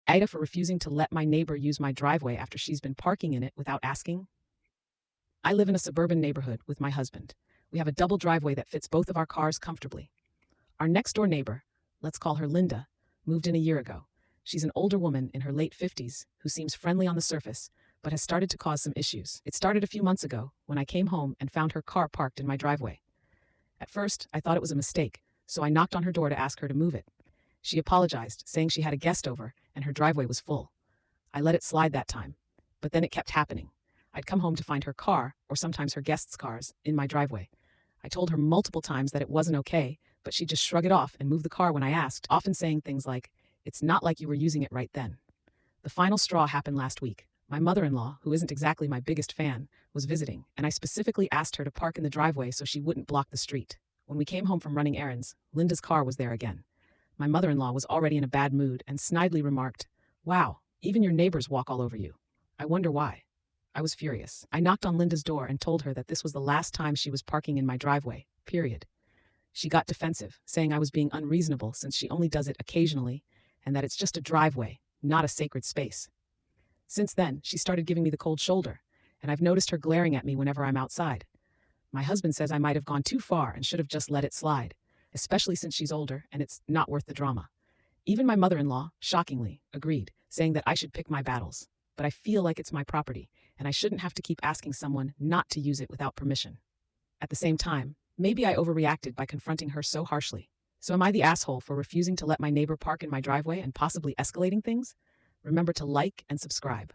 Ida for refusing to let my neighbor use my driveway after she's been parking in it without asking. I live in a suburban neighborhood with my husband. We have a double driveway that fits both of our cars comfortably. Our next door neighbor, let's call her Linda, moved in a year ago. She's an older woman in her late 50s who seems friendly on the surface, but has started to cause some issues. It started a few months ago when I came home and found her car parked in my driveway. At first, I thought it was a mistake, so I knocked on her door to ask her to move it. She apologized, saying she had a guest over and her driveway was full. I let it slide that time, but then it kept happening. I'd come home to find her car, or sometimes her guests' cars, in my driveway. I told her multiple times that it wasn't okay, but she'd just shrug it off and move the car when I asked, often saying things like, "It's not like you were using it right then." The final straw happened last week. My mother-in-law, who isn't exactly my biggest fan, was visiting, and I specifically asked her to park in the driveway so she wouldn't block the street. When we came home from running errands, Linda's car was there again. My mother-in-law was already in a bad mood and snidely remarked, "Wow, even your neighbors walk all over you. I wonder why." I was furious. I knocked on Linda's door and told her that this was the last time she was parking in my driveway, period. She got defensive, saying I was being unreasonable since she only does it occasionally, and that it's just a driveway, not a sacred space. Since then, she started giving me the cold shoulder, and I've noticed her glaring at me whenever I'm outside. My husband says I might have gone too far and should have just let it slide, especially since she's older and it's not worth the drama. Even my mother-in-law, shockingly, agreed, saying that I should pick my battles. But I feel like it's my property, and I shouldn't have to keep asking someone not to use it without permission. At the same time, maybe I overreacted by confronting her so harshly. So am I the asshole for refusing to let my neighbor park in my driveway and possibly escalating things? Remember to like and subscribe.